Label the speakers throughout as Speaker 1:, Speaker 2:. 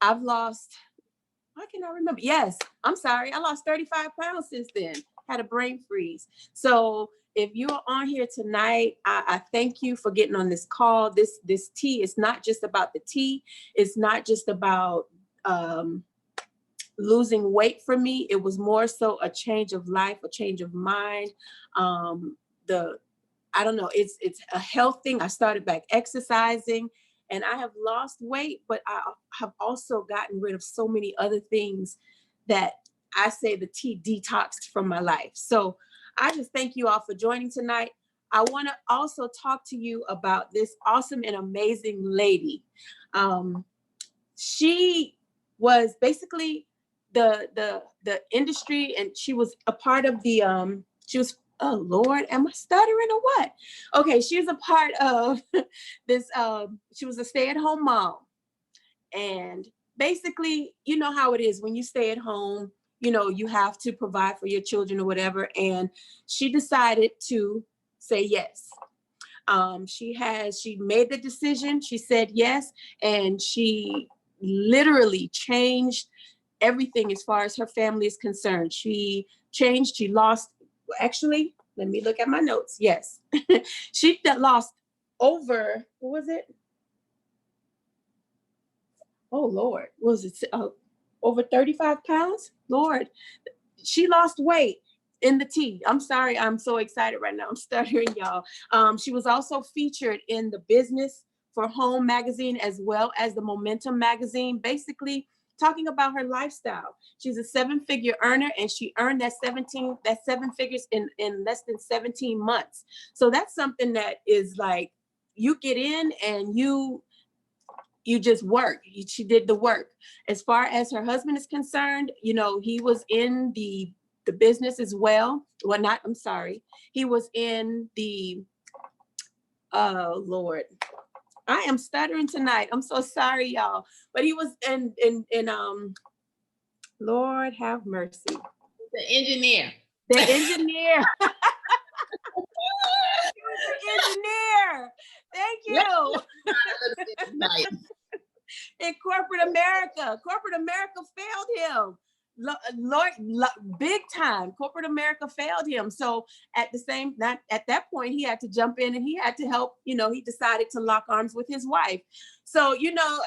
Speaker 1: I've lost, why can I remember? Yes, I'm sorry. I lost 35 pounds since then. Had a brain freeze. So if you are on here tonight, I thank you for getting on this call. This tea is not just about the tea. It's not just about losing weight for me. It was more so a change of life, a change of mind. I don't know, it's a health thing. I started back exercising and I have lost weight, but I have also gotten rid of so many other things that I say the tea detoxed from my life. So I just thank you all for joining tonight. I want to also talk to you about this awesome and amazing lady. She was basically the industry, and she was a part of the she was, oh Lord, am I stuttering or what? Okay, she was a part of this she was a stay-at-home mom. And basically, you know how it is when you stay at home, you know, you have to provide for your children or whatever. And she decided to say yes. She made the decision. She said yes, and she literally changed everything as far as her family is concerned. She changed. She lost. Actually, let me look at my notes. Yes, she lost over. What was it? Oh Lord, what was it? Over 35 pounds. Lord, she lost weight in the tea. I'm sorry, I'm so excited right now. I'm stuttering, y'all. She was also featured in the Business for Home magazine as well as the Momentum magazine, basically talking about her lifestyle. She's a 7-figure earner, and she earned that 7 figures in less than 17 months. So that's something that is like, you get in and you just work. She did the work. As far as her husband is concerned, you know, he was in the business as well. Well, not, I'm sorry. He was in the, oh Lord, I am stuttering tonight. I'm so sorry, y'all. But he was in Lord have mercy.
Speaker 2: The engineer.
Speaker 1: The engineer. The engineer. Thank you. In corporate America failed him. Lord, big time. Corporate America failed him. So at that point, he had to jump in and he had to help. You know, he decided to lock arms with his wife. So, you know,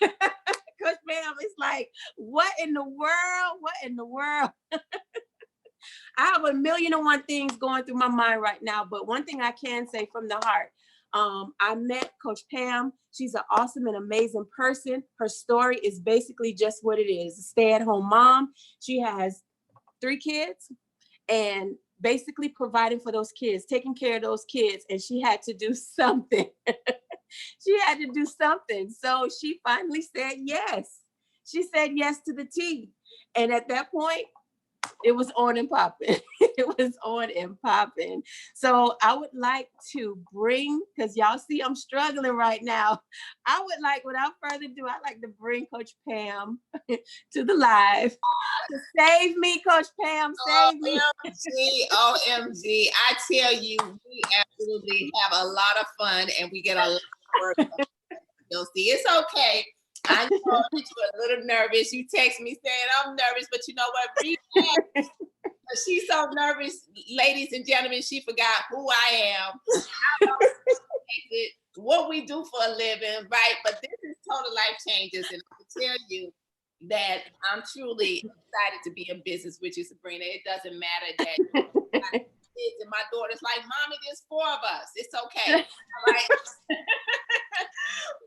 Speaker 1: Coach Pam is like, what in the world? What in the world? I have 1,000,001 things going through my mind right now, but one thing I can say from the heart, I met Coach Pam. She's an awesome and amazing person. Her story is basically just what it is: a stay-at-home mom. She has 3 kids and basically providing for those kids, taking care of those kids, and she had to do something. She had to do something. So she finally said yes. She said yes to the tea. And at that point, it was on and popping. It was on and popping. So I would like to bring, because y'all see I'm struggling right now. I would like, without further ado, I'd like to bring Coach Pam to the live. Save me, Coach Pam, save me.
Speaker 2: OMG. I tell you, we absolutely have a lot of fun and we get a lot of work. You'll see, it's okay. I know that you're a little nervous. You text me saying I'm nervous, but you know what? She's so nervous, ladies and gentlemen. She forgot who I am, what we do for a living, right? But this is Total Life Changes, and I can tell you that I'm truly excited to be in business with you, Sabrina. It doesn't matter that kids and my daughter's like, Mommy, there's 4 of us. It's okay, all right?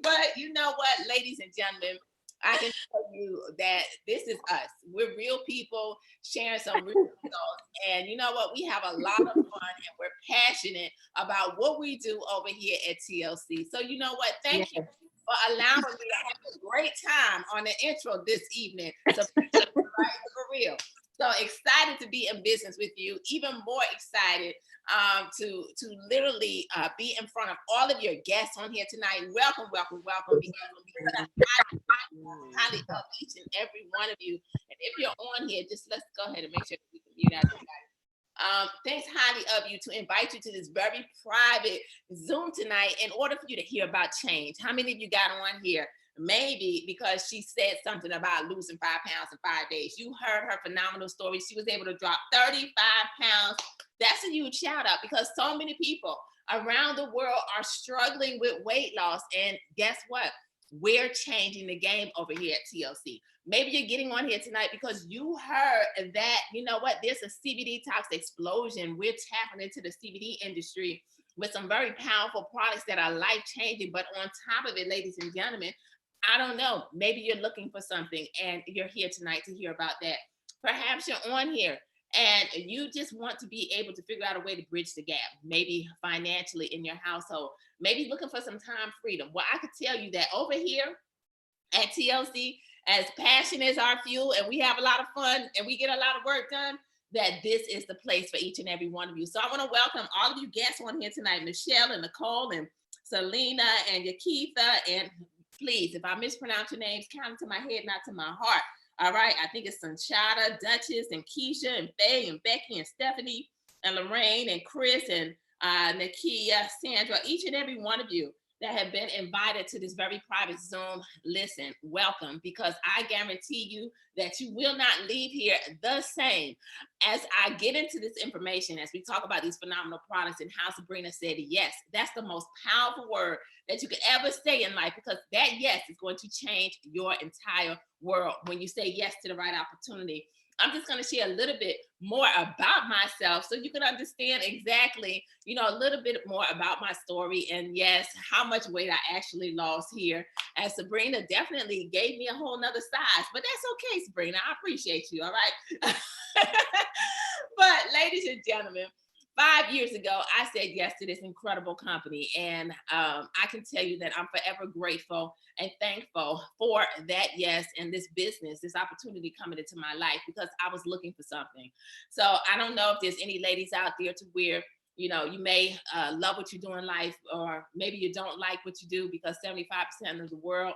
Speaker 2: But you know what, ladies and gentlemen, I can tell you that this is us. We're real people sharing some real results. And you know what? We have a lot of fun and we're passionate about what we do over here at TLC. So you know what? Thank you for allowing me to have a great time on the intro this evening. So, right, for real. So excited to be in business with you. Even more excited to literally be in front of all of your guests on here tonight. Welcome, welcome, welcome. Because highly of each and every one of you. And if you're on here, just let's go ahead and make sure that we can mute out. Thanks highly of you to invite you to this very private Zoom tonight in order for you to hear about change. How many of you got on here maybe because she said something about losing 5 pounds in 5 days. You heard her phenomenal story. She was able to drop 35 pounds. That's a huge shout out because so many people around the world are struggling with weight loss. And guess what? We're changing the game over here at TLC. Maybe you're getting on here tonight because you heard that, you know what, there's a CBD tox explosion. We're tapping into the CBD industry with some very powerful products that are life changing. But on top of it, ladies and gentlemen, I don't know, maybe you're looking for something and you're here tonight to hear about that. Perhaps you're on here and you just want to be able to figure out a way to bridge the gap, maybe financially in your household, maybe looking for some time freedom. Well, I could tell you that over here at TLC, as passion is our fuel and we have a lot of fun and we get a lot of work done, that this is the place for each and every one of you. So I want to welcome all of you guests on here tonight, Michelle and Nicole and Selena and Yakitha. And please, if I mispronounce your names, count them to my head, not to my heart. All right, I think it's Sanchada, Duchess, and Keisha, and Faye, and Becky, and Stephanie, and Lorraine, and Chris, and Nakia, Sandra, each and every one of you that have been invited to this very private Zoom. Listen, welcome, because I guarantee you that you will not leave here the same. As I get into this information, as we talk about these phenomenal products and how Sabrina said yes, that's the most powerful word that you could ever say in life, because that yes is going to change your entire world when you say yes to the right opportunity. I'm just going to share a little bit more about myself so you can understand exactly, you know, a little bit more about my story and yes, how much weight I actually lost here. And Sabrina definitely gave me a whole nother size, but that's okay, Sabrina. I appreciate you. All right. But ladies and gentlemen, 5 years ago, I said yes to this incredible company. And I can tell you that I'm forever grateful and thankful for that yes and this business, this opportunity coming into my life because I was looking for something. So I don't know if there's any ladies out there to where, you know, you may love what you do in life, or maybe you don't like what you do, because 75% of the world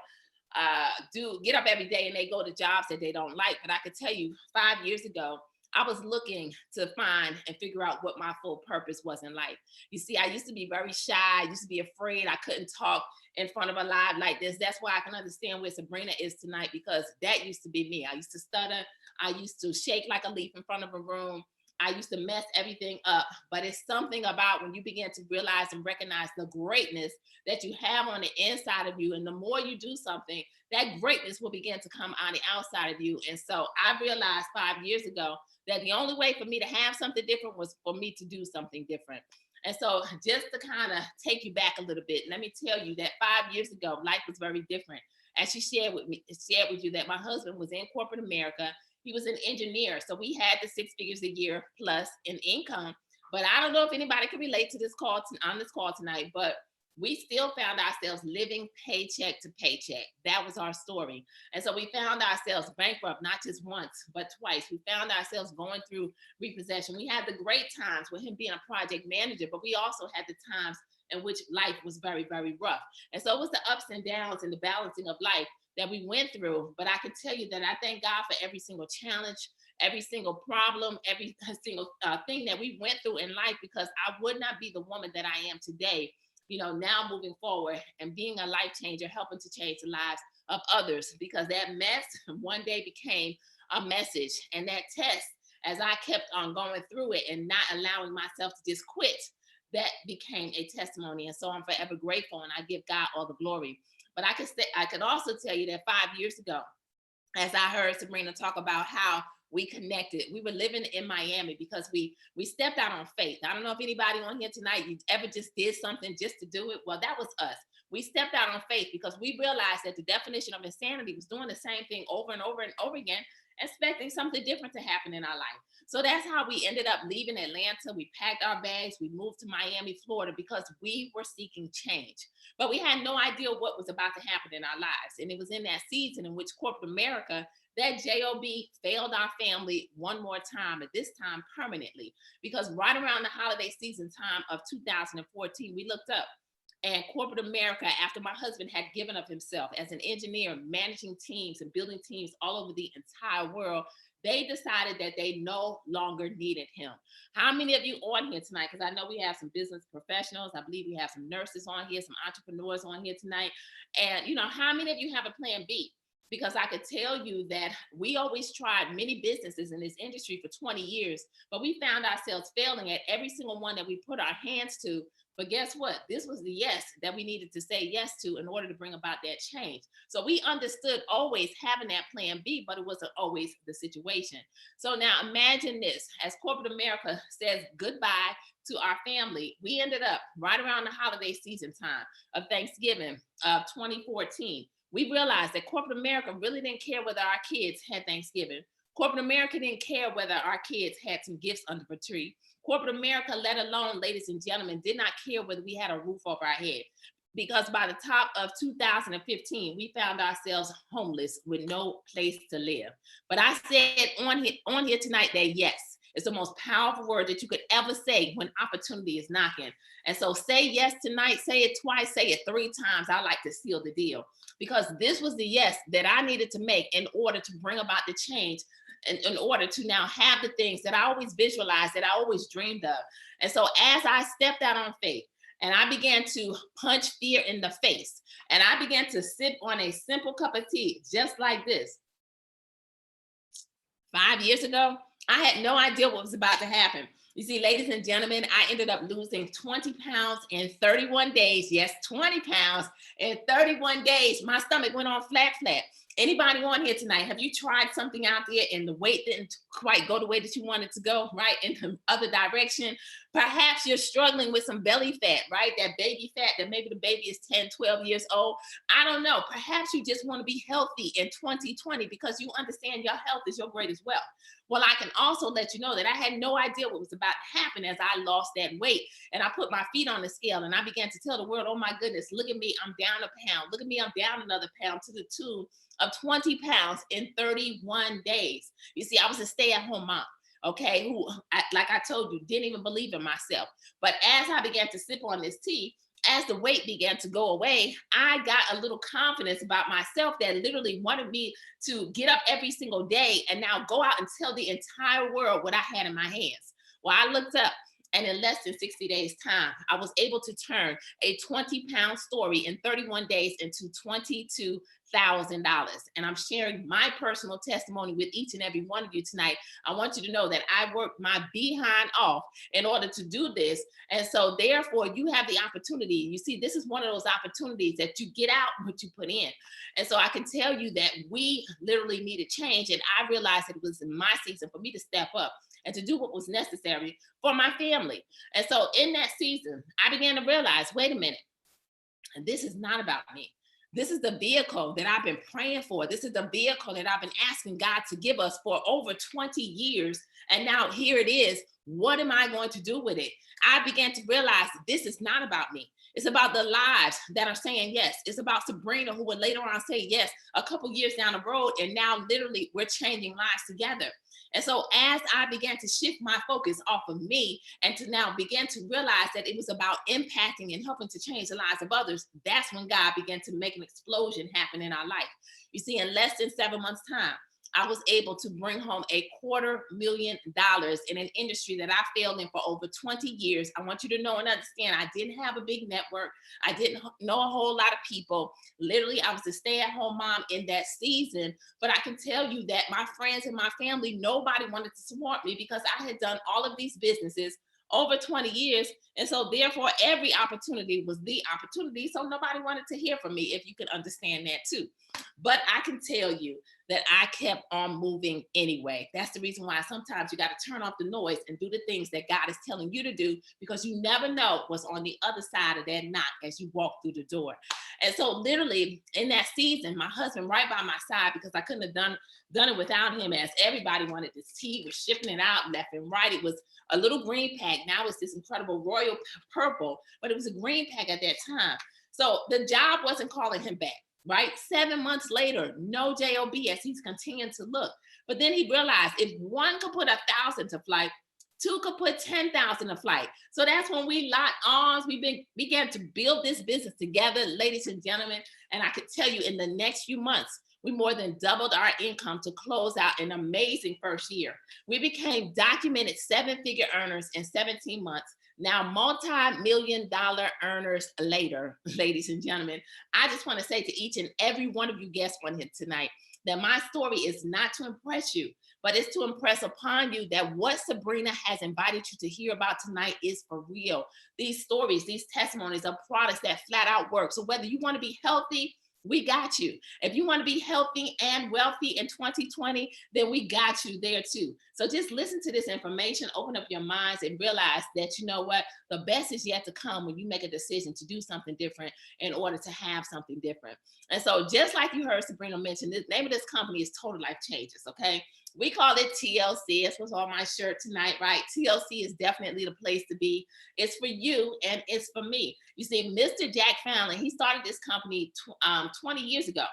Speaker 2: do get up every day and they go to jobs that they don't like. But I could tell you 5 years ago, I was looking to find and figure out what my full purpose was in life. You see, I used to be very shy. I used to be afraid. I couldn't talk in front of a live like this. That's why I can understand where Sabrina is tonight, because that used to be me. I used to stutter. I used to shake like a leaf in front of a room. I used to mess everything up. But it's something about when you begin to realize and recognize the greatness that you have on the inside of you. And the more you do something, that greatness will begin to come on the outside of you. And so I realized 5 years ago that the only way for me to have something different was for me to do something different. And so just to kind of take you back a little bit, let me tell you that 5 years ago, life was very different. As she shared with you that my husband was in corporate America. He was an engineer. So we had the 6 figures a year plus in income. But I don't know if anybody can relate to this call on this call tonight, but we still found ourselves living paycheck to paycheck. That was our story. And so we found ourselves bankrupt, not just once, but twice. We found ourselves going through repossession. We had the great times with him being a project manager, but we also had the times in which life was very, very rough. And so it was the ups and downs and the balancing of life that we went through. But I can tell you that I thank God for every single challenge, every single problem, every single thing that we went through in life, because I would not be the woman that I am today, you know, now moving forward and being a life changer, helping to change the lives of others, because that mess one day became a message. And that test, as I kept on going through it and not allowing myself to just quit, that became a testimony. And so I'm forever grateful and I give God all the glory. But I could also tell you that 5 years ago, as I heard Sabrina talk about how we connected. We were living in Miami because we stepped out on faith. I don't know if anybody on here tonight, you ever just did something just to do it. Well, that was us. We stepped out on faith because we realized that the definition of insanity was doing the same thing over and over and over again, expecting something different to happen in our life. So that's how we ended up leaving Atlanta. We packed our bags. We moved to Miami, Florida, because we were seeking change. But we had no idea what was about to happen in our lives. And it was in that season in which corporate America, that job failed our family one more time, at this time permanently, because right around the holiday season time of 2014, we looked up And corporate America, after my husband had given of himself as an engineer, managing teams and building teams all over the entire world, they decided that they no longer needed him. How many of you on here tonight? Because I know we have some business professionals. I believe we have some nurses on here, some entrepreneurs on here tonight. And how many of you have a plan B? Because I could tell you that we always tried many businesses in this industry for 20 years, but we found ourselves failing at every single one that we put our hands to. But guess what? This was the yes that we needed to say yes to in order to bring about that change. So we understood always having that plan B, but it wasn't always the situation. So now imagine this, as corporate America says goodbye to our family, we ended up right around the holiday season time of Thanksgiving of 2014. We realized that corporate America really didn't care whether our kids had Thanksgiving. Corporate America didn't care whether our kids had some gifts under the tree. Corporate America, let alone, ladies and gentlemen, did not care whether we had a roof over our head. Because by the top of 2015, we found ourselves homeless with no place to live. But I said on here tonight that yes, it's the most powerful word that you could ever say when opportunity is knocking. And so say yes tonight, say it twice, say it 3 times. I like to seal the deal, because this was the yes that I needed to make in order to bring about the change, in order to now have the things that I always visualized, that I always dreamed of. And so as I stepped out on faith, and I began to punch fear in the face, and I began to sip on a simple cup of tea, just like this. 5 years ago, I had no idea what was about to happen. You see, ladies and gentlemen, I ended up losing 20 pounds in 31 days. Yes, 20 pounds in 31 days. My stomach went on flat. Anybody on here tonight, have you tried something out there and the weight didn't quite go the way that you wanted to go, right? In the other direction? Perhaps you're struggling with some belly fat, right? That baby fat, that maybe the baby is 10, 12 years old. I don't know. Perhaps you just want to be healthy in 2020 because you understand your health is your greatest wealth. Well, I can also let you know that I had no idea what was about to happen as I lost that weight. And I put my feet on the scale and I began to tell the world, oh my goodness, look at me, I'm down a pound. Look at me, I'm down another pound, to the tune of 20 pounds in 31 days. You see, I was a stay-at-home mom, okay, who, like I told you, didn't even believe in myself. But as I began to sip on this tea, as the weight began to go away, I got a little confidence about myself that literally wanted me to get up every single day and now go out and tell the entire world what I had in my hands. Well, I looked up, and in less than 60 days time, I was able to turn a 20-pound story in 31 days into $22,000. And I'm sharing my personal testimony with each and every one of you tonight. I want you to know that I worked my behind off in order to do this. And so therefore you have the opportunity. You see, this is one of those opportunities that you get out what you put in. And so I can tell you that we literally needed change. And I realized that it was in my season for me to step up and to do what was necessary for my family. And so in that season, I began to realize, wait a minute, this is not about me. This is the vehicle that I've been praying for. This is the vehicle that I've been asking God to give us for over 20 years. And now here it is. What am I going to do with it? I began to realize this is not about me. It's about the lives that are saying yes. It's about Sabrina, who would later on say yes a couple years down the road. And now literally we're changing lives together. And so as I began to shift my focus off of me and to now begin to realize that it was about impacting and helping to change the lives of others, that's when God began to make an explosion happen in our life. You see, in less than 7 months' time, I was able to bring home $250,000 in an industry that I failed in for over 20 years. I want you to know and understand, I didn't have a big network. I didn't know a whole lot of people. Literally, I was a stay-at-home mom in that season. But I can tell you that my friends and my family, nobody wanted to support me because I had done all of these businesses over 20 years. And so therefore, every opportunity was the opportunity. So nobody wanted to hear from me, if you could understand that too. But I can tell you that I kept on moving anyway. That's the reason why sometimes you got to turn off the noise and do the things that God is telling you to do, because you never know what's on the other side of that knock as you walk through the door. And so literally in that season, my husband right by my side, because I couldn't have done it without him, as everybody wanted this tea, was shipping it out left and right. It was a little green pack. Now it's this incredible royal purple, but it was a green pack at that time. So the job wasn't calling him back. Right? 7 months later, no job as he's continuing to look. But then he realized if one could put 1,000 to flight, Two could put 10,000 a flight. So that's when we locked arms. Began to build this business together, ladies and gentlemen. And I could tell you, in the next few months, we more than doubled our income to close out an amazing first year. We became documented 7-figure earners in 17 months. Now, multi-million-dollar earners later, ladies and gentlemen. I just want to say to each and every one of you guests on here tonight that my story is not to impress you, but it's to impress upon you that what Sabrina has invited you to hear about tonight is for real. These stories, these testimonies are products that flat out work. So whether you want to be healthy, we got you. If you want to be healthy and wealthy in 2020, then we got you there too. So just listen to this information, open up your minds, and realize that, you know what, the best is yet to come when you make a decision to do something different in order to have something different. And so just like you heard Sabrina mention, the name of this company is Total Life Changes, okay? We call it TLC. It's what's on my shirt tonight, right? TLC is definitely the place to be. It's for you and it's for me. You see, Mr. Jack Fallon, he started this company 20 years ago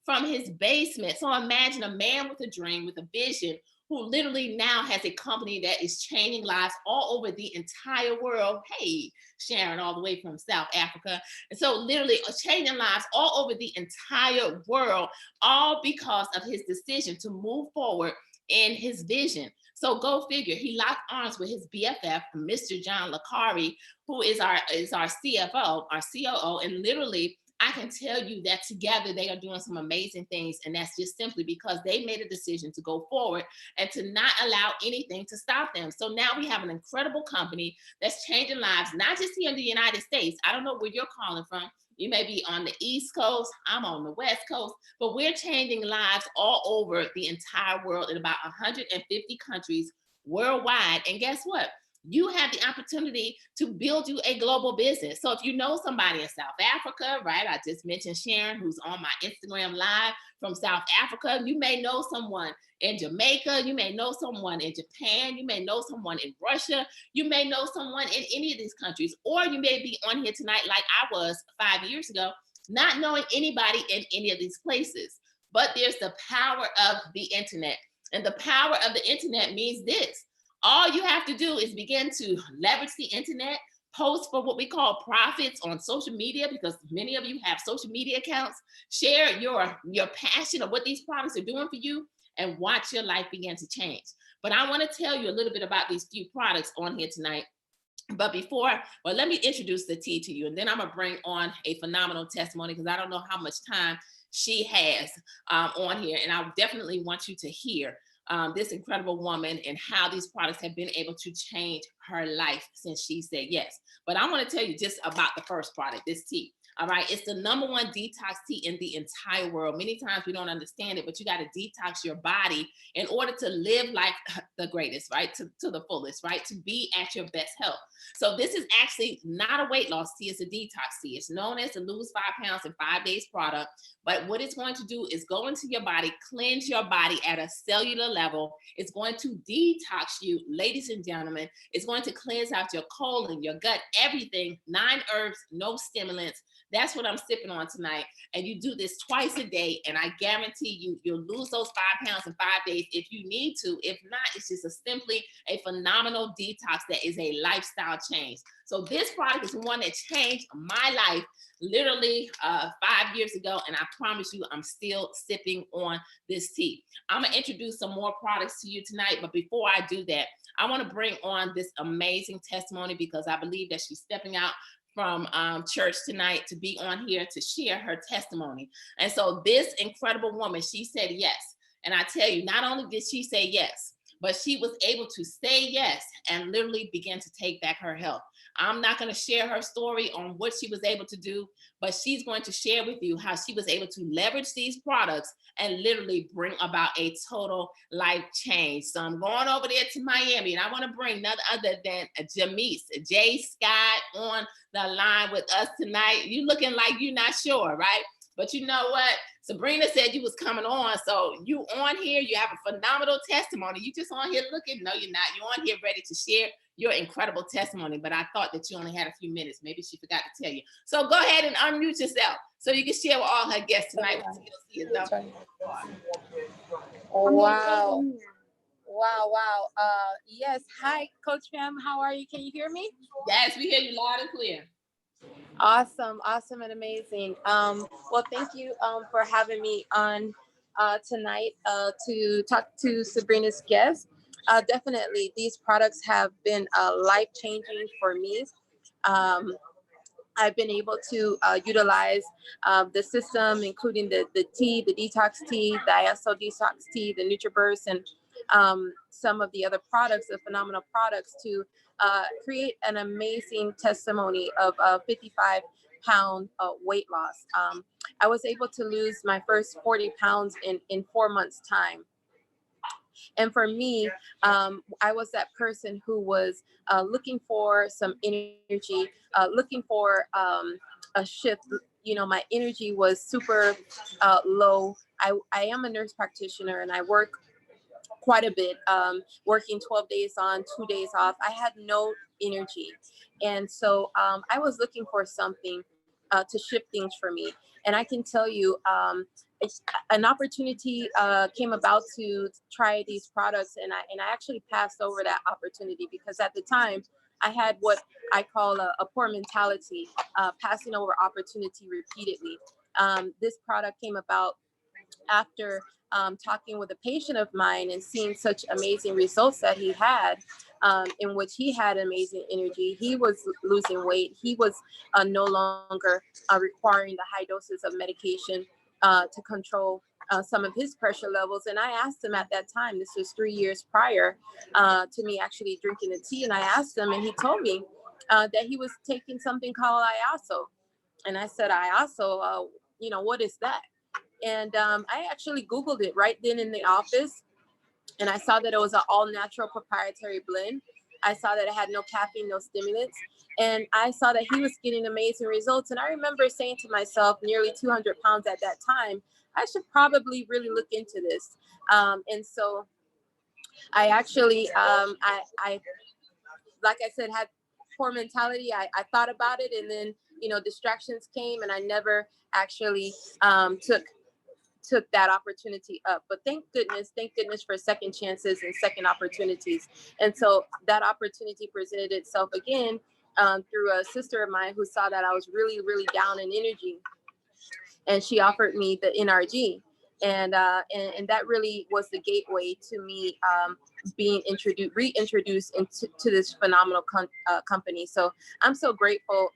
Speaker 2: from his basement. So imagine a man with a dream, with a vision, who literally now has a company that is changing lives all over the entire world. Hey, Sharon, all the way from South Africa. And so literally changing lives all over the entire world, all because of his decision to move forward in his vision. So go figure, he locked arms with his BFF, Mr. John Licari, who is our CFO, our COO, and literally I can tell you that together they are doing some amazing things, and that's just simply because they made a decision to go forward and to not allow anything to stop them. So now we have an incredible company that's changing lives, not just here in the United States. I don't know where you're calling from. You may be on the East Coast, I'm on the West Coast, but we're changing lives all over the entire world in about 150 countries worldwide. And guess what? You have the opportunity to build you a global business. So if you know somebody in South Africa, right? I just mentioned Sharon, who's on my Instagram live from South Africa. You may know someone in Jamaica. You may know someone in Japan. You may know someone in Russia. You may know someone in any of these countries, or you may be on here tonight like I was 5 years ago, not knowing anybody in any of these places. But there's the power of the internet. And the power of the internet means this. All you have to do is begin to leverage the internet, post for what we call profits on social media, because many of you have social media accounts. Share your passion of what these products are doing for you and watch your life begin to change. But I want to tell you a little bit about these few products on here tonight. But let me introduce the tea to you, and then I'm gonna bring on a phenomenal testimony because I don't know how much time she has on here, and I definitely want you to hear this incredible woman and how these products have been able to change her life since she said yes. But I want to tell you just about the first product, this tea. All right, it's the #1 detox tea in the entire world. Many times we don't understand it, but you got to detox your body in order to live like the greatest, right? To the fullest, right? To be at your best health. So this is actually not a weight loss tea, it's a detox tea. It's known as the Lose 5 Pounds in 5 Days product. But what it's going to do is go into your body, cleanse your body at a cellular level. It's going to detox you, ladies and gentlemen. It's going to cleanse out your colon, your gut, everything. 9 herbs, no stimulants. That's what I'm sipping on tonight. And you do this twice a day, and I guarantee you, you'll lose those 5 pounds in 5 days if you need to. If not, it's just simply a phenomenal detox that is a lifestyle change. So this product is one that changed my life literally 5 years ago, and I promise you, I'm still sipping on this tea. I'm gonna introduce some more products to you tonight, but before I do that, I want to bring on this amazing testimony because I believe that she's stepping out from church tonight to be on here to share her testimony. And so this incredible woman, she said yes. And I tell you, not only did she say yes, but she was able to say yes and literally begin to take back her health. I'm not going to share her story on what she was able to do, but she's going to share with you how she was able to leverage these products and literally bring about a total life change. So I'm going over there to Miami, and I want to bring none other than Jamise J. Scott on the line with us tonight. You looking like you're not sure, right? But you know what? Sabrina said you was coming on. So you on here, you have a phenomenal testimony. You just on here looking. No, you're not. You're on here ready to share your incredible testimony. But I thought that you only had a few minutes. Maybe she forgot to tell you. So go ahead and unmute yourself so you can share with all her guests tonight.
Speaker 3: Wow. Wow, wow. Yes. Hi, Coach Pam. How are you? Can you hear me?
Speaker 2: Yes, we hear you loud and clear.
Speaker 3: Awesome, awesome, and amazing. Well, thank you for having me on tonight to talk to Sabrina's guest. Definitely, these products have been life changing for me. Um, I've been able to utilize the system, including the tea, the detox tea, the ISO detox tea, the NutriBurst, and some of the other products, the phenomenal products, to create an amazing testimony of a 55-pound weight loss. I was able to lose my first 40 pounds in 4 months' time. And for me, I was that person who was looking for some energy, looking for a shift. You know, my energy was super low. I am a nurse practitioner and I work quite a bit, working 12 days on, 2 days off. I had no energy. And so I was looking for something to shift things for me. And I can tell you, it's an opportunity came about to try these products, and I actually passed over that opportunity because at the time I had what I call a poor mentality, passing over opportunity repeatedly. This product came about after talking with a patient of mine and seeing such amazing results that he had, in which he had amazing energy. He was losing weight. He was no longer requiring the high doses of medication to control some of his pressure levels. And I asked him at that time, this was 3 years prior to me actually drinking the tea. And I asked him, and he told me that he was taking something called IASO. And I said, IASO, what is that? And I actually Googled it right then in the office, and I saw that it was an all natural proprietary blend. I saw that it had no caffeine, no stimulants, and I saw that he was getting amazing results. And I remember saying to myself, nearly 200 pounds at that time, I should probably really look into this. And so I actually, I like I said, had poor mentality. I thought about it, and then distractions came, and I never actually took that opportunity up. But thank goodness for second chances and second opportunities. And so that opportunity presented itself again through a sister of mine who saw that I was really, really down in energy, and she offered me the NRG. And that really was the gateway to me being reintroduced into this phenomenal company. So I'm so grateful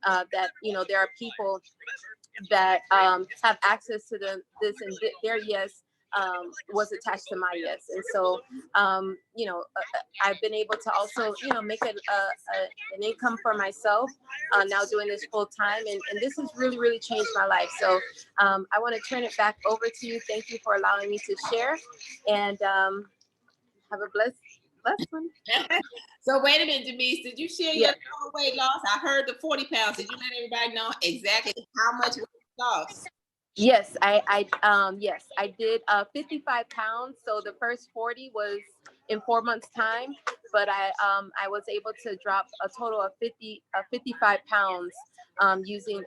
Speaker 3: that there are people that have access to this, and their yes was attached to my yes. And so I've been able to also make an income for myself now doing this full time, and this has really, really changed my life. So I want to turn it back over to you. Thank you for allowing me to share, and have a blessed one.
Speaker 2: So wait a minute, Denise, did you share your total weight loss? I heard the 40 pounds. Did you let everybody know exactly how much weight loss?
Speaker 3: Yes, I did 55 pounds. So the first 40 was in 4 months time, but I was able to drop a total of 55 pounds using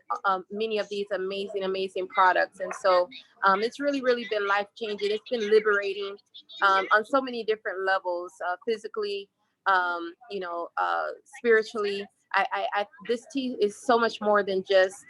Speaker 3: many of these amazing products. And so it's really, really been life changing. It's been liberating on so many different levels, physically, spiritually. This tea is so much more than just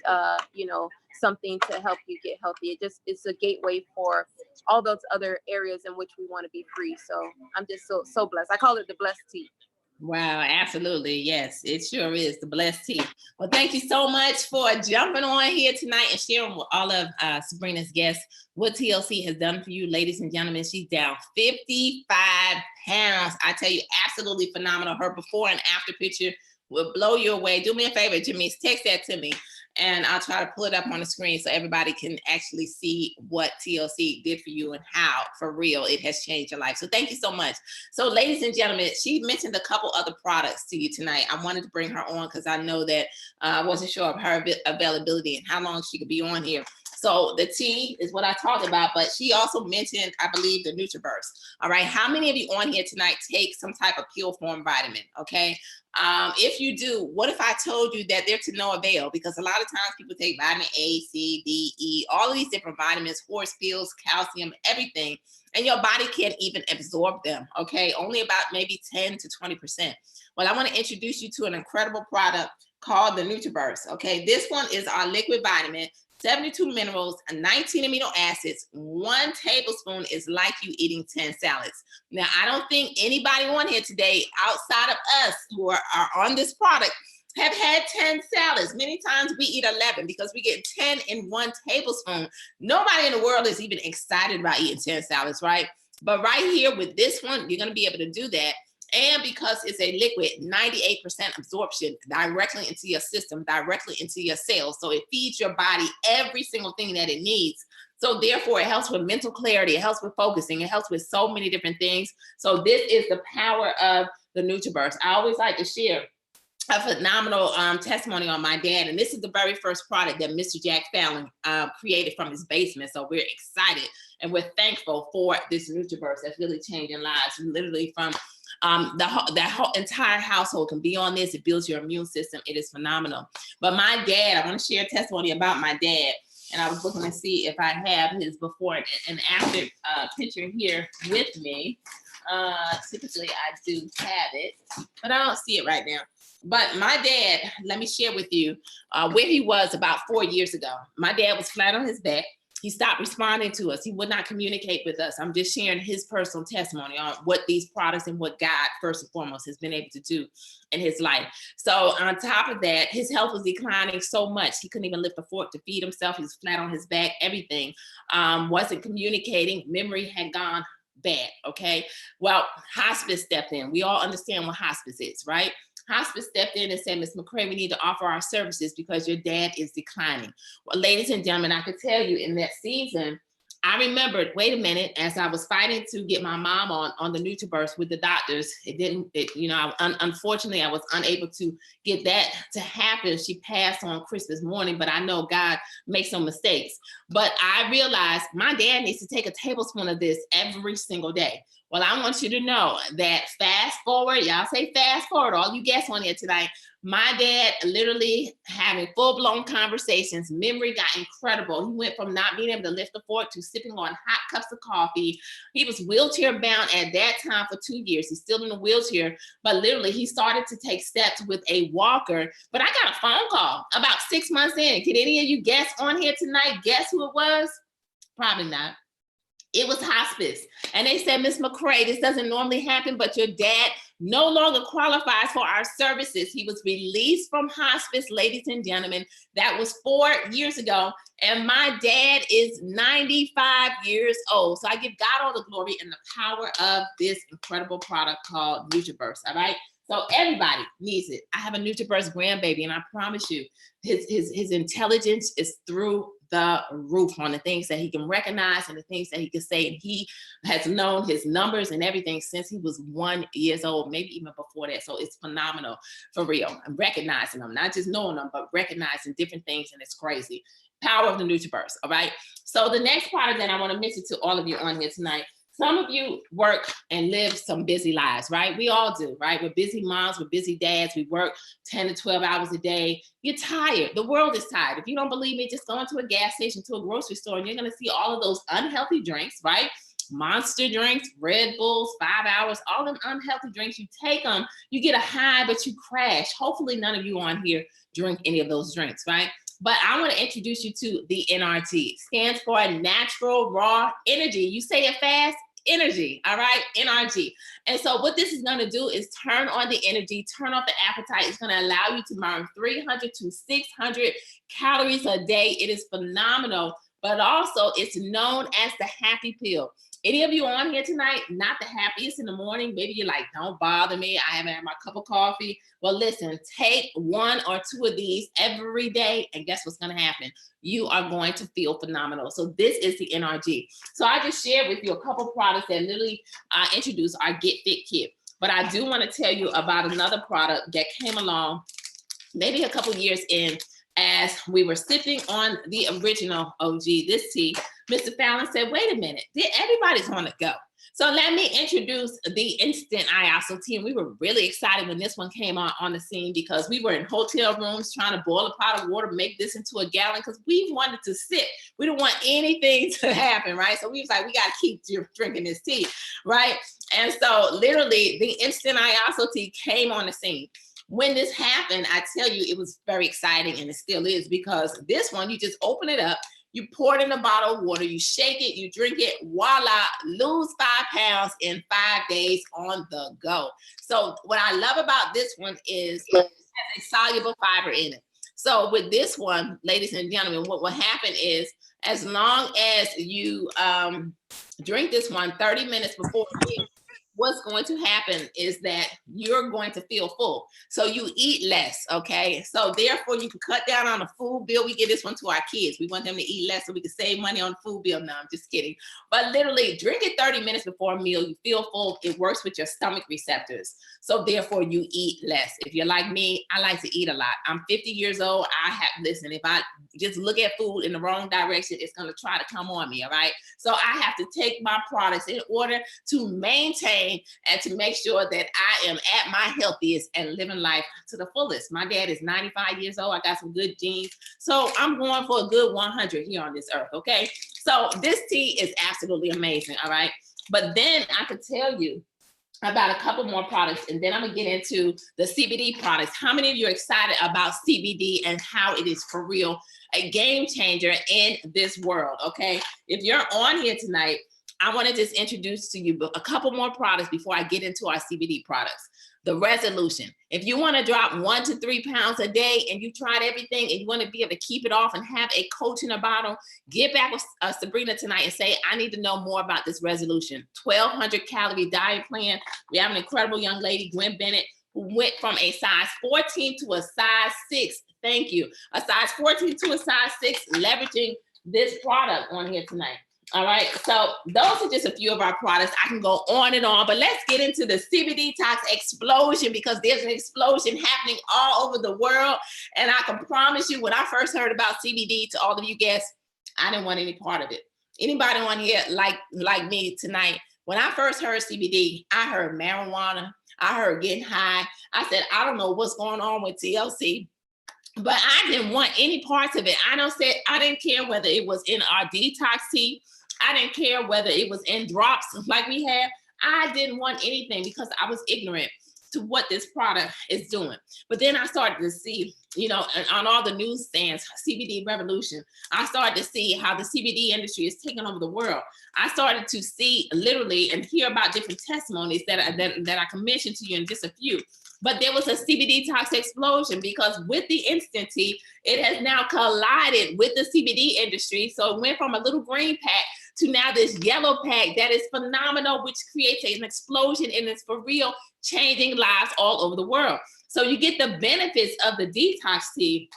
Speaker 3: something to help you get healthy. It's a gateway for all those other areas in which we want to be free. So I'm just so blessed. I call it the blessed tea.
Speaker 2: Wow, absolutely. Yes, it sure is the blessed tea. Well, thank you so much for jumping on here tonight and sharing with all of Sabrina's guests what TLC has done for you, ladies and gentlemen. She's down 55 pounds. I tell you, absolutely phenomenal. Her before and after picture will blow you away. Do me a favor, Jamise, text that to me, and I'll try to pull it up on the screen so everybody can actually see what TLC did for you and how, for real, it has changed your life. So thank you so much. So ladies and gentlemen, she mentioned a couple other products to you tonight. I wanted to bring her on because I know that I wasn't sure of her availability and how long she could be on here. So the tea is what I talked about, but she also mentioned, I believe, the NutriBurst. All right, how many of you on here tonight take some type of pill form vitamin? Okay, if you do, what if I told you that they're to no avail? Because a lot of times people take vitamin A, C, D, E, all of these different vitamins, horse pills, calcium, everything, and your body can't even absorb them. Okay, only about maybe 10 to 20%. Well, I want to introduce you to an incredible product called the NutriBurst. Okay, this one is our liquid vitamin. 72 minerals, 19 amino acids. 1 tablespoon is like you eating 10 salads. Now, I don't think anybody on here today outside of us who are on this product have had 10 salads. Many times we eat 11 because we get 10 in 1 tablespoon. Nobody in the world is even excited about eating 10 salads, right? But right here with this one, you're going to be able to do that. And because it's a liquid, 98% absorption directly into your system, directly into your cells. So it feeds your body every single thing that it needs. So therefore, it helps with mental clarity. It helps with focusing. It helps with so many different things. So this is the power of the NutriBurst. I always like to share a phenomenal testimony on my dad. And this is the very first product that Mr. Jack Fallon created from his basement. So we're excited and we're thankful for this NutriBurst that's really changing lives, literally from that whole entire household can be on this. It builds your immune system. It is phenomenal. But my dad, I want to share a testimony about my dad. And I was looking to see if I have his before and after picture here with me. Typically I do have it, but I don't see it right now. But my dad, let me share with you where he was about 4 years ago. My dad was flat on his back. He stopped responding to us. He would not communicate with us. I'm just sharing his personal testimony on what these products and what God, first and foremost, has been able to do in his life. So on top of that, his health was declining so much. He couldn't even lift a fork to feed himself. He was flat on his back, everything. Wasn't communicating. Memory had gone bad, okay? Well, hospice stepped in. We all understand what hospice is, right? Hospice stepped in and said, Ms. McCray, we need to offer our services because your dad is declining. Well, ladies and gentlemen, I could tell you in that season, I remembered, wait a minute, as I was fighting to get my mom on the NutriBurst with the doctors, unfortunately, I was unable to get that to happen. She passed on Christmas morning, but I know God makes some mistakes. But I realized my dad needs to take a tablespoon of this every single day. Well, I want you to know that fast forward, y'all say fast forward, all you guests on here tonight, my dad literally having full-blown conversations, memory got incredible. He went from not being able to lift a fork to sipping on hot cups of coffee. He was wheelchair bound at that time for 2 years. He's still in a wheelchair, but literally he started to take steps with a walker. But I got a phone call about 6 months in. Can any of you guests on here tonight guess who it was? Probably not. It was hospice. And they said, Ms. McCray, this doesn't normally happen, but your dad no longer qualifies for our services. He was released from hospice, ladies and gentlemen. That was 4 years ago. And my dad is 95 years old. So I give God all the glory and the power of this incredible product called NutriBurst, all right? So everybody needs it. I have a NutriBurst grandbaby, and I promise you, his intelligence is through the roof on the things that he can recognize and the things that he can say. And he has known his numbers and everything since he was 1 year old, maybe even before that. So it's phenomenal for real. I'm recognizing them, not just knowing them, but recognizing different things. And it's crazy. Power of the NutriBurst. All right. So the next product that I want to mention to all of you on here tonight, some of you work and live some busy lives, right? We all do, right? We're busy moms, we're busy dads. We work 10 to 12 hours a day. You're tired. The world is tired. If you don't believe me, just go into a gas station, to a grocery store, and you're going to see all of those unhealthy drinks, right? Monster drinks, Red Bulls, 5 hours, all them unhealthy drinks. You take them, you get a high, but you crash. Hopefully none of you on here drink any of those drinks, right? But I want to introduce you to the NRG. It stands for Natural Raw Energy. You say it fast, energy, all right? NRG. And so what this is going to do is turn on the energy, turn off the appetite. It's going to allow you to burn 300 to 600 calories a day. It is phenomenal, but also it's known as the happy pill. Any of you on here tonight, not the happiest in the morning, maybe you're like, don't bother me, I haven't had my cup of coffee. Well, listen, take 1 or 2 of these every day, and guess what's going to happen? You are going to feel phenomenal. So this is the NRG. So I just shared with you a couple products that literally introduce our Get Fit Kit. But I do want to tell you about another product that came along maybe a couple years in as we were sipping on the original OG, this tea, Mr. Fallon said, wait a minute, everybody's on the go. So let me introduce the instant ISO tea. And we were really excited when this one came on the scene because we were in hotel rooms trying to boil a pot of water, make this into a gallon because we wanted to sip. We didn't want anything to happen, right? So we was like, we got to keep drinking this tea, right? And so literally the instant ISO tea came on the scene. When this happened, I tell you, it was very exciting, and it still is, because this one, you just open it up, you pour it in a bottle of water, you shake it, you drink it, voila, lose 5 pounds in 5 days on the go. So what I love about this one is it has a soluble fiber in it. So with this one, ladies and gentlemen, what will happen is, as long as you drink this one 30 minutes before meal, what's going to happen is that you're going to feel full. So you eat less, okay? So therefore you can cut down on the food bill. We give this one to our kids. We want them to eat less so we can save money on the food bill. No, I'm just kidding. But literally drink it 30 minutes before a meal. You feel full. It works with your stomach receptors. So therefore you eat less. If you're like me, I like to eat a lot. I'm 50 years old. Listen, if I just look at food in the wrong direction, it's going to try to come on me, all right? So I have to take my products in order to maintain and to make sure that I am at my healthiest and living life to the fullest. My dad is 95 years old. I got some good genes. So I'm going for a good 100 here on this earth, okay? So this tea is absolutely amazing, all right? But then I could tell you about a couple more products, and then I'm gonna get into the CBD products. How many of you are excited about CBD and how it is for real a game changer in this world, okay? If you're on here tonight, I want to just introduce to you a couple more products before I get into our CBD products. The resolution. If you want to drop 1 to 3 pounds a day and you tried everything and you want to be able to keep it off and have a coach in a bottle, get back with Sabrina tonight and say, I need to know more about this resolution. 1,200 calorie diet plan. We have an incredible young lady, Gwen Bennett, who went from a size 14 to a size 6. Thank you. A size 14 to a size 6, leveraging this product on here tonight. All right, so those are just a few of our products. I can go on and on, but let's get into the CBD tox explosion, because there's an explosion happening all over the world. And I can promise you, when I first heard about CBD, to all of you guests, I didn't want any part of it. Anybody on here like me tonight, when I first heard CBD, I heard marijuana, I heard getting high. I said, I don't know what's going on with TLC. But I didn't want any parts of it. I didn't care whether it was in our detox tea. I didn't care whether it was in drops like we have. I didn't want anything because I was ignorant to what this product is doing. But then I started to see, on all the newsstands, CBD revolution. I started to see how the CBD industry is taking over the world. I started to see literally and hear about different testimonies that I can mention to you in just a few. But there was a CBD tox explosion because with the instant tea, it has now collided with the CBD industry. So it went from a little green pack to now this yellow pack that is phenomenal, which creates an explosion and it's for real changing lives all over the world. So you get the benefits of the detox tea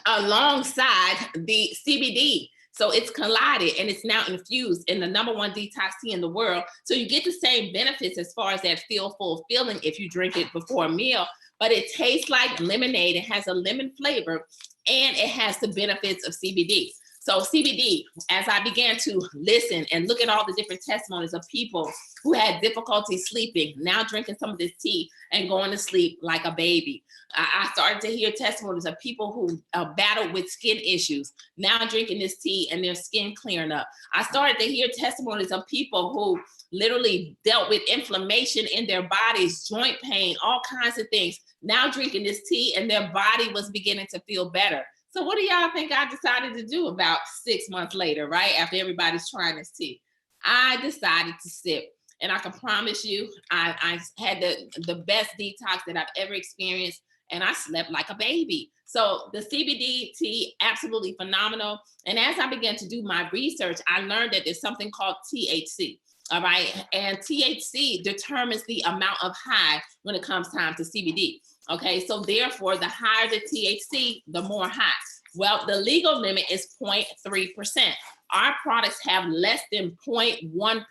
Speaker 2: alongside the CBD. So it's collided and it's now infused in the #1 detox tea in the world. So you get the same benefits as far as that feel full feeling if you drink it before a meal, but it tastes like lemonade. It has a lemon flavor and it has the benefits of CBD. So CBD, as I began to listen and look at all the different testimonies of people who had difficulty sleeping, now drinking some of this tea and going to sleep like a baby. I started to hear testimonies of people who battled with skin issues, now drinking this tea and their skin clearing up. I started to hear testimonies of people who literally dealt with inflammation in their bodies, joint pain, all kinds of things, now drinking this tea and their body was beginning to feel better. So what do y'all think I decided to do about 6 months later, right? After everybody's trying this tea, I decided to sip. And I can promise you, I had the best detox that I've ever experienced, and I slept like a baby. So the CBD tea, absolutely phenomenal. And as I began to do my research, I learned that there's something called THC. All right. And THC determines the amount of high when it comes time to CBD. Okay. So therefore, the higher the THC, the more high. Well, the legal limit is 0.3%. Our products have less than 0.1%.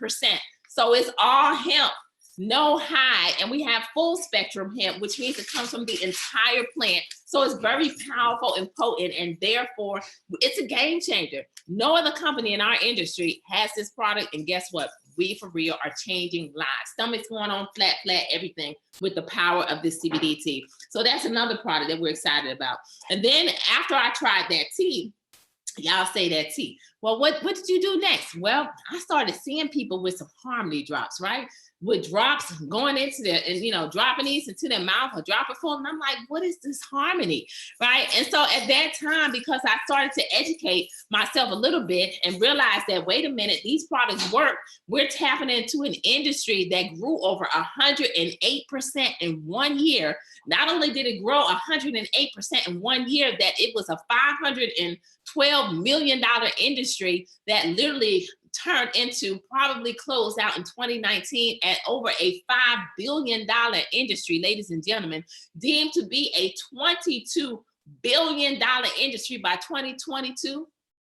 Speaker 2: So it's all hemp. no high, and we have full spectrum hemp, which means it comes from the entire plant. So it's very powerful and potent, and therefore it's a game changer. No other company in our industry has this product, and guess what? We for real are changing lives. Stomachs going on flat, everything with the power of this CBD tea. So that's another product that we're excited about. And then after I tried that tea, y'all say that tea. Well, what did you do next? Well, I started seeing people with some harmony drops, right? With drops going into their, and you know, dropping these into their mouth or dropping form. And I'm like, what is this harmony, right? And so at that time, because I started to educate myself a little bit and realize that, wait a minute, these products work. We're tapping into an industry that grew over 108% in 1 year. Not only did it grow 108% in 1 year, that it was a $512 million industry that literally turned into, probably closed out in 2019 at over a $5 billion industry, ladies and gentlemen, deemed to be a $22 billion industry by 2022.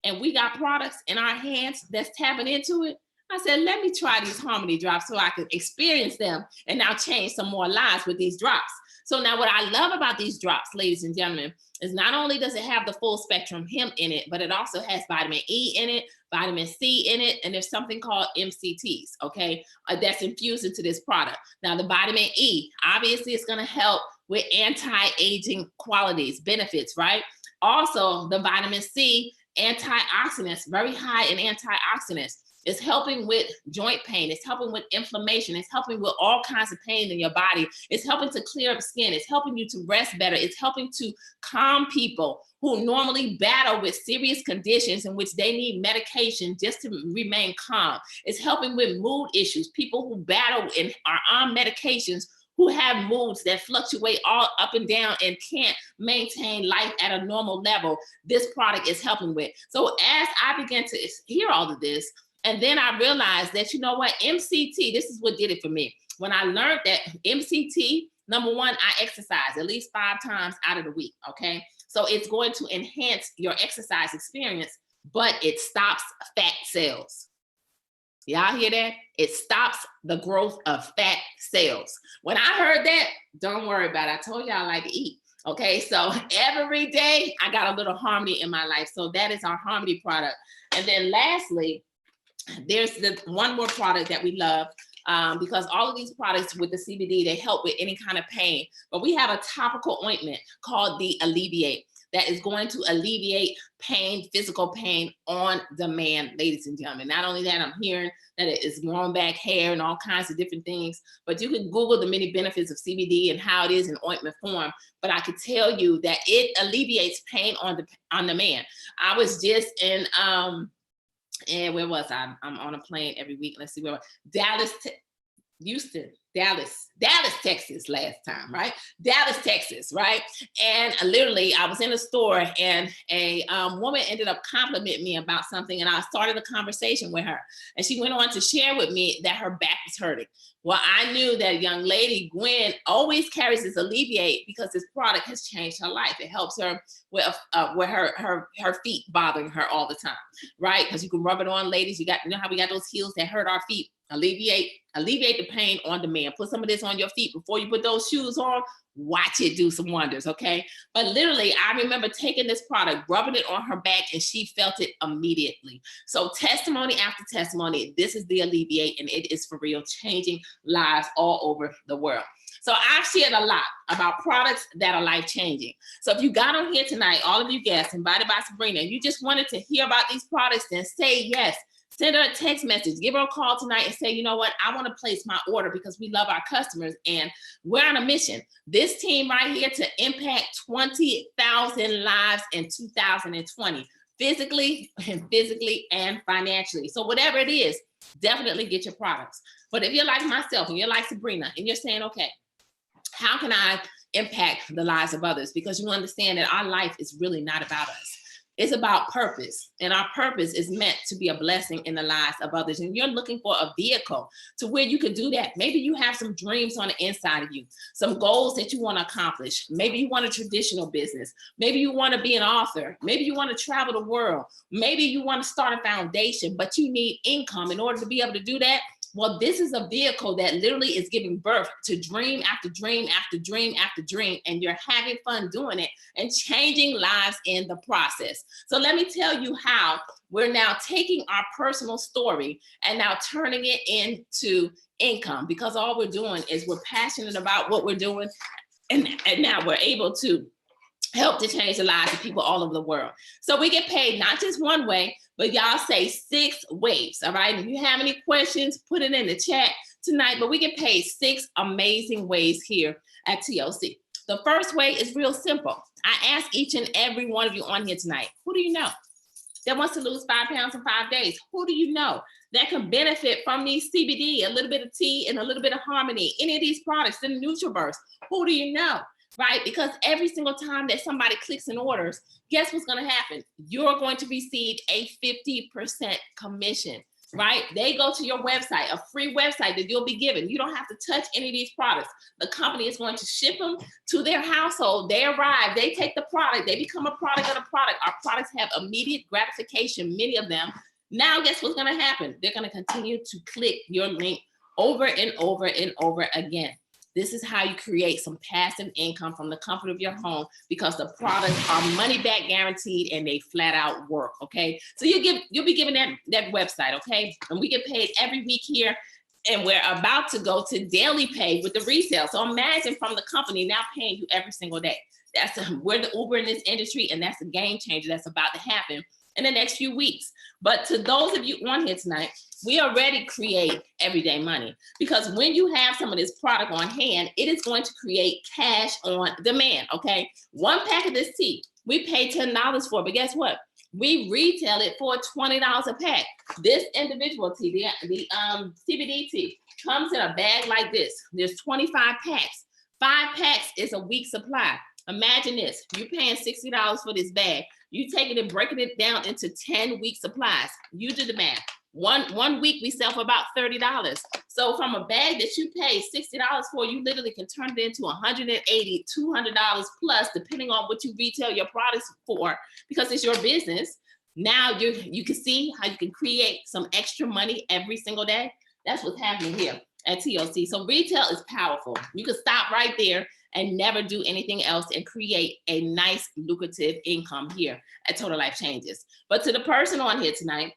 Speaker 2: And we got products in our hands that's tapping into it. I said, let me try these harmony drops so I can experience them and now change some more lives with these drops. So now what I love about these drops, ladies and gentlemen, is not only does it have the full spectrum hemp in it, but it also has vitamin E in it, vitamin C in it, and there's something called MCTs, okay, that's infused into this product. Now the vitamin E, obviously it's gonna help with anti-aging qualities, benefits, right? Also the vitamin C, antioxidants, very high in antioxidants. It's helping with joint pain. It's helping with inflammation. It's helping with all kinds of pain in your body. It's helping to clear up skin. It's helping you to rest better. It's helping to calm people who normally battle with serious conditions in which they need medication just to remain calm. It's helping with mood issues. People who battle and are on medications, who have moods that fluctuate all up and down and can't maintain life at a normal level, this product is helping with. So as I began to hear all of this, and then I realized that, you know what, MCT, this is what did it for me. When I learned that MCT, number one, I exercise at least 5 times out of the week, okay? So it's going to enhance your exercise experience, but it stops fat cells. Y'all hear that? It stops the growth of fat cells. When I heard that, don't worry about it. I told y'all I like to eat. Okay, so every day I got a little harmony in my life. So that is our harmony product. And then lastly, there's the one more product that we love, because all of these products with the CBD, they help with any kind of pain. But we have a topical ointment called the Alleviate that is going to alleviate pain, physical pain on demand, ladies and gentlemen. Not only that, I'm hearing that it is growing back hair and all kinds of different things, but you can Google the many benefits of CBD and how it is in ointment form. But I could tell you that it alleviates pain on demand. I was just in, and where was I? I'm on a plane every week. Let's see where Dallas, Texas last time, right? Dallas, Texas, right? And literally I was in a store and a woman ended up complimenting me about something, and I started a conversation with her. And she went on to share with me that her back was hurting. Well, I knew that young lady, Gwen, always carries this Alleviate because this product has changed her life. It helps her with her feet bothering her all the time, right? Because you can rub it on, ladies. You know how we got those heels that hurt our feet? Alleviate the pain on demand. Put some of this on your feet before you put those shoes on. Watch it do some wonders, okay? But literally, I remember taking this product, rubbing it on her back, and she felt it immediately. So testimony after testimony, this is the Alleviate, and it is for real, changing lives all over the world. So I've shared a lot about products that are life-changing. So if you got on here tonight, all of you guests invited by Sabrina, and you just wanted to hear about these products, then say yes. Send her a text message, give her a call tonight and say, you know what, I want to place my order because we love our customers and we're on a mission. This team right here to impact 20,000 lives in 2020, physically and financially. So whatever it is, definitely get your products. But if you're like myself and you're like Sabrina and you're saying, okay, how can I impact the lives of others? Because you understand that our life is really not about us. It's about purpose, and our purpose is meant to be a blessing in the lives of others. And you're looking for a vehicle to where you can do that. Maybe you have some dreams on the inside of you, some goals that you want to accomplish. Maybe you want a traditional business. Maybe you want to be an author. Maybe you want to travel the world. Maybe you want to start a foundation, but you need income in order to be able to do that. Well, this is a vehicle that literally is giving birth to dream after dream after dream after dream, and you're having fun doing it and changing lives in the process. So let me tell you how we're now taking our personal story and now turning it into income, because all we're doing is we're passionate about what we're doing, and now we're able to help to change the lives of people all over the world. So we get paid not just one way, but y'all say 6 ways, all right? If you have any questions, put it in the chat tonight, but we get paid 6 amazing ways here at TLC. The first way is real simple. I ask each and every one of you on here tonight, who do you know that wants to lose 5 pounds in 5 days? Who do you know that can benefit from these CBD, a little bit of tea, and a little bit of Harmony, any of these products, the NutriBurst? Who do you know? Right? Because every single time that somebody clicks and orders, guess what's going to happen? You're going to receive a 50% commission, right? They go to your website, a free website that you'll be given. You don't have to touch any of these products. The company is going to ship them to their household. They arrive, they take the product, they become a product of the product. Our products have immediate gratification, many of them. Now, guess what's going to happen? They're going to continue to click your link over and over and over again. This is how you create some passive income from the comfort of your home, because the products are money back guaranteed and they flat out work, okay? So you'll be given that website, okay? And we get paid every week here, and we're about to go to daily pay with the resale. So imagine from the company now paying you every single day. We're the Uber in this industry, and that's a game changer that's about to happen in the next few weeks. But to those of you on here tonight, we already create everyday money, because when you have some of this product on hand, it is going to create cash on demand, okay? 1 pack of this tea, we pay $10 for, but guess what? We retail it for $20 a pack. This individual tea, the CBD tea, comes in a bag like this. There's 25 packs. 5 packs is a week's supply. Imagine this, you're paying $60 for this bag. You taking it, breaking it down into 10-week supplies. You do the math. One week we sell for about $30. So from a bag that you pay $60 for, you literally can turn it into $180, $200 plus, depending on what you retail your products for, because it's your business. Now you can see how you can create some extra money every single day. That's what's happening here at TLC. So retail is powerful. You can stop right there and never do anything else and create a nice lucrative income here at Total Life Changes. But to the person on here tonight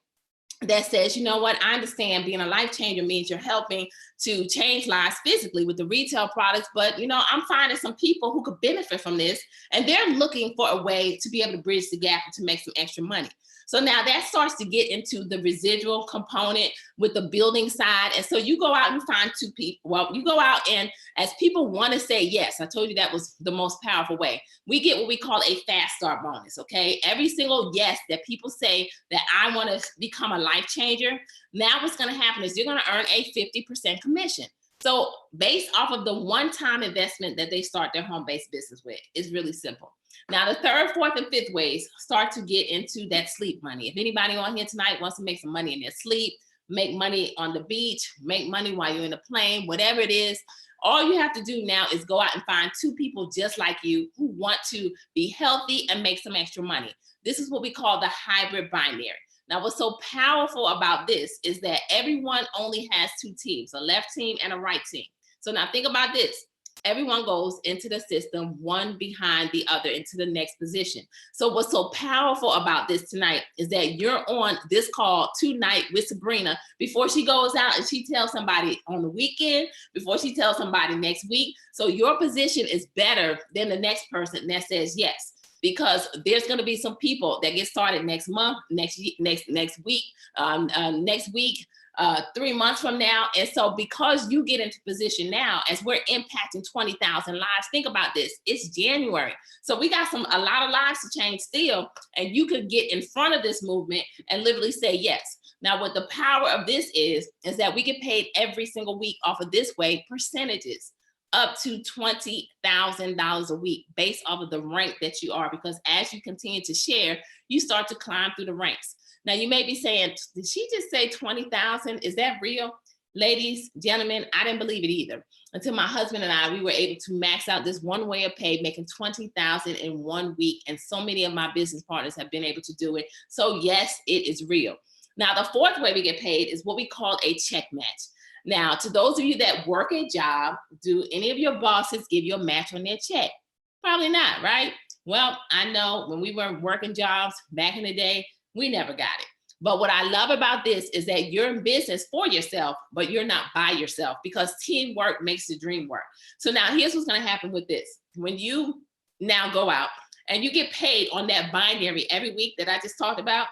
Speaker 2: that says, you know what, I understand being a life changer means you're helping to change lives physically with the retail products, but you know, I'm finding some people who could benefit from this, and they're looking for a way to be able to bridge the gap and to make some extra money. So now that starts to get into the residual component with the building side. And so you go out and find 2 people. Well, you go out, and as people want to say yes, I told you that was the most powerful way. We get what we call a fast start bonus, okay? Every single yes that people say that I want to become a life changer, now what's going to happen is you're going to earn a 50% commission. So based off of the one-time investment that they start their home-based business with, it's really simple. Now, the 3rd, 4th, and 5th ways start to get into that sleep money. If anybody on here tonight wants to make some money in their sleep, make money on the beach, make money while you're in a plane, whatever it is, all you have to do now is go out and find 2 people just like you who want to be healthy and make some extra money. This is what we call the hybrid binary. Now, what's so powerful about this is that everyone only has 2 teams, a left team and a right team. So now think about this. Everyone goes into the system, one behind the other, into the next position. So what's so powerful about this tonight is that you're on this call tonight with Sabrina before she goes out and she tells somebody on the weekend, before she tells somebody next week. So your position is better than the next person that says yes, because there's going to be some people that get started next month, next week, next week, 3 months from now. And so because you get into position now, as we're impacting 20,000 lives, think about this, it's January. So we got a lot of lives to change still, and you could get in front of this movement and literally say yes. Now, what the power of this is that we get paid every single week off of this way, percentages up to $20,000 a week based off of the rank that you are, because as you continue to share, you start to climb through the ranks. Now, you may be saying, did she just say 20,000? Is that real? Ladies, gentlemen, I didn't believe it either until my husband and I, we were able to max out this one way of pay, making 20,000 in 1 week. And so many of my business partners have been able to do it. So yes, it is real. Now, the 4th way we get paid is what we call a check match. Now, to those of you that work a job, do any of your bosses give you a match on their check? Probably not, right? Well, I know when we were working jobs back in the day, we never got it. But what I love about this is that you're in business for yourself, but you're not by yourself, because teamwork makes the dream work. So now here's what's going to happen with this. When you now go out and you get paid on that binary every week that I just talked about,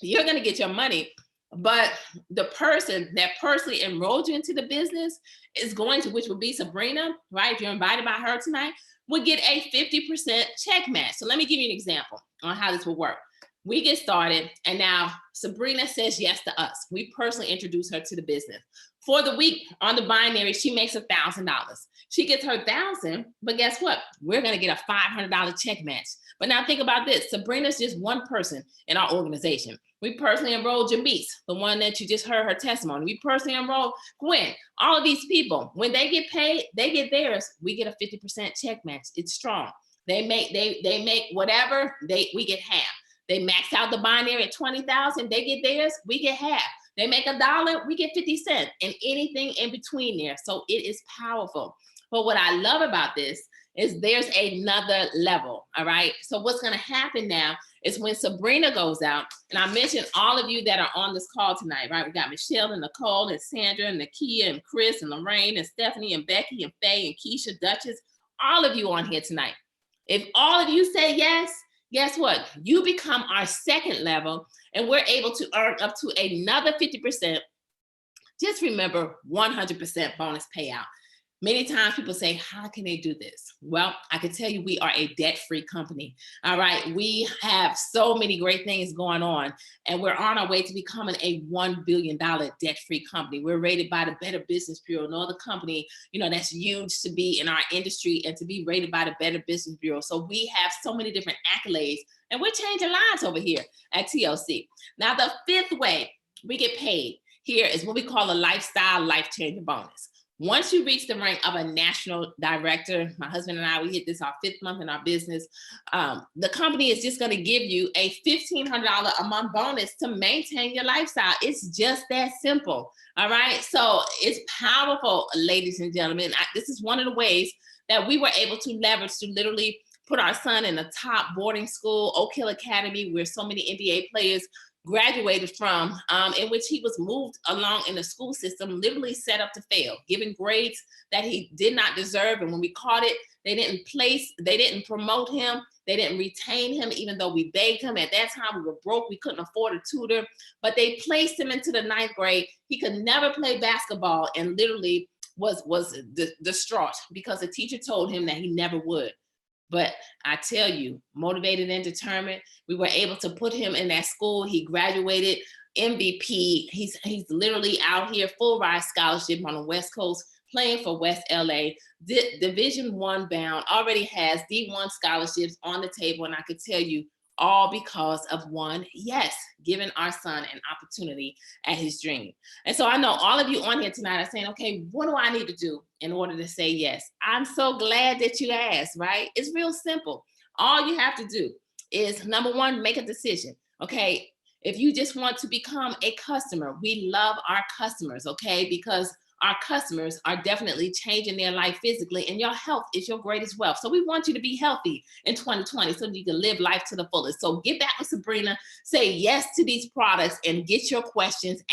Speaker 2: you're going to get your money. But the person that personally enrolled you into the business is going to, which would be Sabrina, right? If you're invited by her tonight, would get a 50% check match. So let me give you an example on how this will work. We get started, and now Sabrina says yes to us. We personally introduce her to the business. For the week on the binary, she makes $1,000. She gets her 1,000, but guess what? We're gonna get a $500 check match. But now think about this. Sabrina's just one person in our organization. We personally enrolled Jamise, the one that you just heard her testimony. We personally enrolled Gwen. All of these people, when they get paid, they get theirs. We get a 50% check match. It's strong. They make whatever, we get half. They max out the binary at 20,000, they get theirs, we get half. They make $1, we get 50 cents, and anything in between there. So it is powerful. But what I love about this is there's another level, all right? So what's gonna happen now is when Sabrina goes out, and I mentioned all of you that are on this call tonight, right? We got Michelle and Nicole and Sandra and Nakia and Chris and Lorraine and Stephanie and Becky and Faye and Keisha, Duchess, all of you on here tonight. If all of you say yes, guess what? You become our second level, and we're able to earn up to another 50%. Just remember, 100% bonus payout. Many times people say, how can they do this? Well, I can tell you we are a debt-free company, all right? We have so many great things going on, and we're on our way to becoming a $1 billion debt-free company. We're rated by the Better Business Bureau, no other company, that's huge to be in our industry and to be rated by the Better Business Bureau. So we have so many different accolades, and we're changing lives over here at TLC. Now, the fifth way we get paid here is what we call a lifestyle life-changing bonus. Once you reach the rank of a national director, my husband and I, we hit this our 5th month in our business. The company is just going to give you a $1,500 a month bonus to maintain your lifestyle. It's just that simple. All right. So it's powerful, ladies and gentlemen. This is one of the ways that we were able to leverage to literally put our son in a top boarding school, Oak Hill Academy, where so many NBA players graduated from, in which he was moved along in the school system, literally set up to fail, given grades that he did not deserve. And when we caught it, they didn't promote him, they didn't retain him, even though we begged him. At that time, we were broke, we couldn't afford a tutor, but they placed him into the 9th grade. He could never play basketball and literally was distraught because the teacher told him that he never would. But I tell you, motivated and determined, we were able to put him in that school. He graduated MVP. He's literally out here, full ride scholarship on the West Coast, playing for West LA, Division I bound, already has D1 scholarships on the table. And I could tell you, all because of one yes, giving our son an opportunity at his dream. And so I know all of you on here tonight are saying, okay, what do I need to do in order to say yes? I'm so glad that you asked, right? It's real simple. All you have to do is, number one, make a decision, okay? If you just want to become a customer, we love our customers, okay? Because our customers are definitely changing their life physically, and your health is your greatest wealth. So we want you to be healthy in 2020 so you can live life to the fullest. So get back with Sabrina, say yes to these products, and get your questions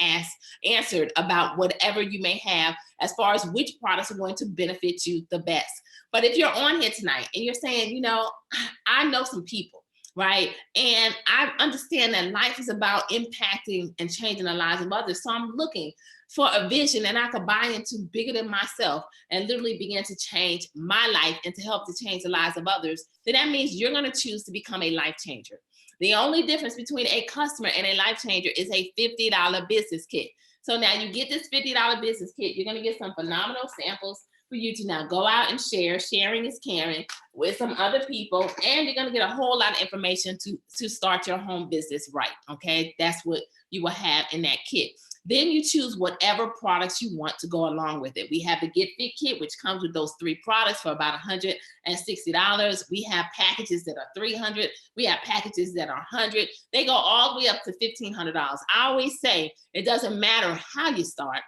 Speaker 2: answered about whatever you may have as far as which products are going to benefit you the best. But if you're on here tonight and you're saying, I know some people, right? And I understand that life is about impacting and changing the lives of others. So I'm looking for a vision that I could buy into bigger than myself and literally begin to change my life and to help to change the lives of others, then that means you're going to choose to become a life changer. The only difference between a customer and a life changer is a $50 business kit. So now you get this $50 business kit, you're going to get some phenomenal samples for you to now go out and share. Sharing is caring with some other people, and you're going to get a whole lot of information to start your home business right. Okay, that's what you will have in that kit. Then you choose whatever products you want to go along with it. We have the Get Fit Kit, which comes with those 3 products for about $160. We have packages that are $300. We have packages that are $100. They go all the way up to $1,500. I always say it doesn't matter how you start.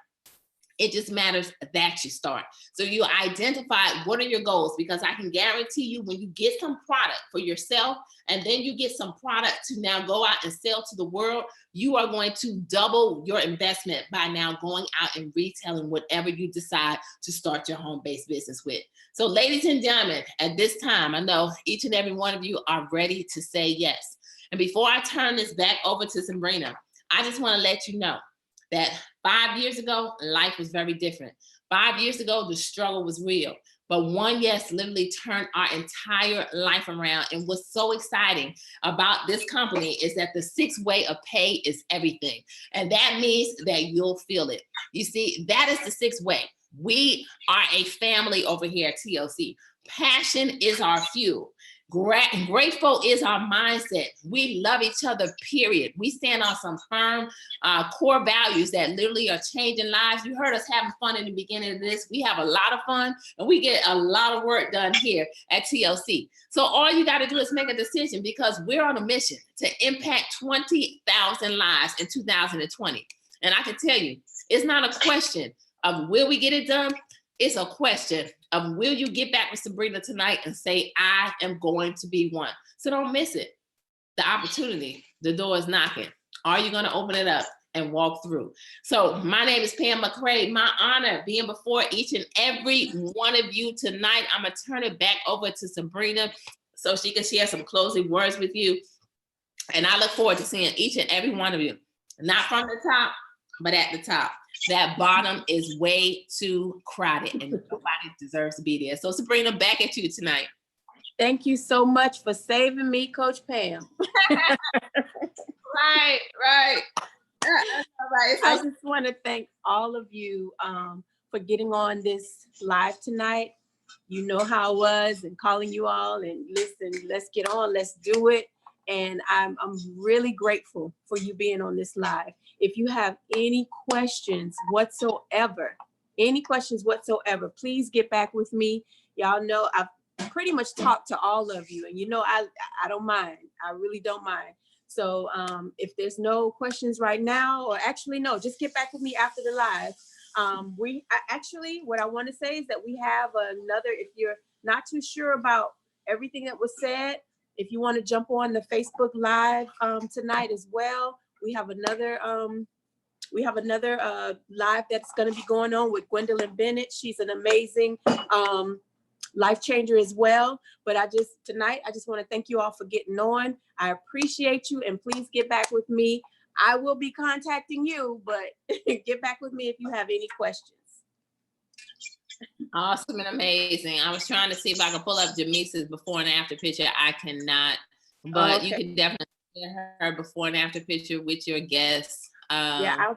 Speaker 2: It just matters that you start. So you identify what are your goals, because I can guarantee you when you get some product for yourself and then you get some product to now go out and sell to the world, you are going to double your investment by now going out and retailing whatever you decide to start your home-based business with. So ladies and gentlemen, at this time, I know each and every one of you are ready to say yes. And before I turn this back over to Sabrina, I just want to let you know that 5 years ago, life was very different. 5 years ago, the struggle was real. But one yes literally turned our entire life around. And what's so exciting about this company is that the 6 way of pay is everything. And that means that you'll feel it. You see, that is the 6 way. We are a family over here at TLC. Passion is our fuel. Grateful is our mindset. We love each other, period. We stand on some firm core values that literally are changing lives. You heard us having fun in the beginning of this. We have a lot of fun and we get a lot of work done here at TLC. So all you got to do is make a decision, because we're on a mission to impact 20,000 lives in 2020. And I can tell you, it's not a question of will we get it done? It's a question of will you get back with Sabrina tonight and say, I am going to be one. So don't miss it. The opportunity, the door is knocking. Are you going to open it up and walk through? So my name is Pam McCray. My honor being before each and every one of you tonight. I'm going to turn it back over to Sabrina so she can share some closing words with you. And I look forward to seeing each and every one of you, not from the top, but at the top. That bottom is way too crowded and nobody deserves to be there. So Sabrina, back at you tonight.
Speaker 1: Thank you so much for saving me, Coach Pam.
Speaker 2: Right.
Speaker 1: I just want to thank all of you for getting on this live tonight. You know how it was, and calling you all and listen, let's get on, let's do it. And I'm really grateful for you being on this live. If you have any questions whatsoever, please get back with me. Y'all know I've pretty much talked to all of you, and you know I don't mind. I really don't mind. So if there's no questions right now, or actually no, just get back with me after the live. What I want to say is that we have another, if you're not too sure about everything that was said, if you want to jump on the Facebook Live tonight as well, we have another live that's going to be going on with Gwendolyn Bennett. She's an amazing life changer as well. But tonight I just want to thank you all for getting on. I appreciate you, and please get back with me. I will be contacting you, but get back with me if you have any questions.
Speaker 2: Awesome and amazing. I was trying to see if I could pull up Jamisa's before and after picture. I cannot, but you can definitely get her before and after picture with your guests.
Speaker 1: I'll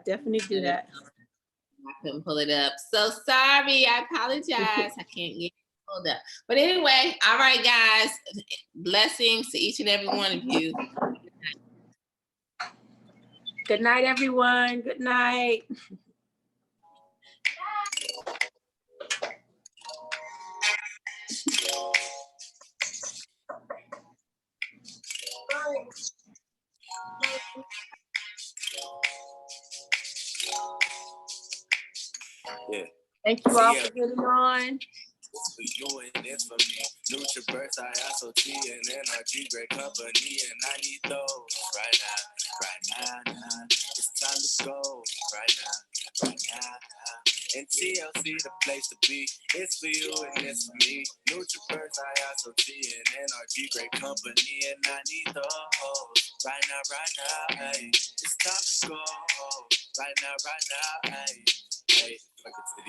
Speaker 1: definitely do that.
Speaker 2: I couldn't pull it up. So sorry, I apologize. I can't get it pulled up. But anyway, all right, guys. Blessings to each and every one of you.
Speaker 1: Good night, everyone. Good night.
Speaker 4: Yeah.
Speaker 1: Thank you all for getting on.
Speaker 4: It's for you and it's for me. Nutribirds, ISOT, and NRG, great company, and I need those right now. It's time to go right now. And TLC, the place to be. It's for you and it's for me. Nutribirds, ISOT, and NRG, great company, and I need those right now. Hey, it's time to go right now. Hey, look at the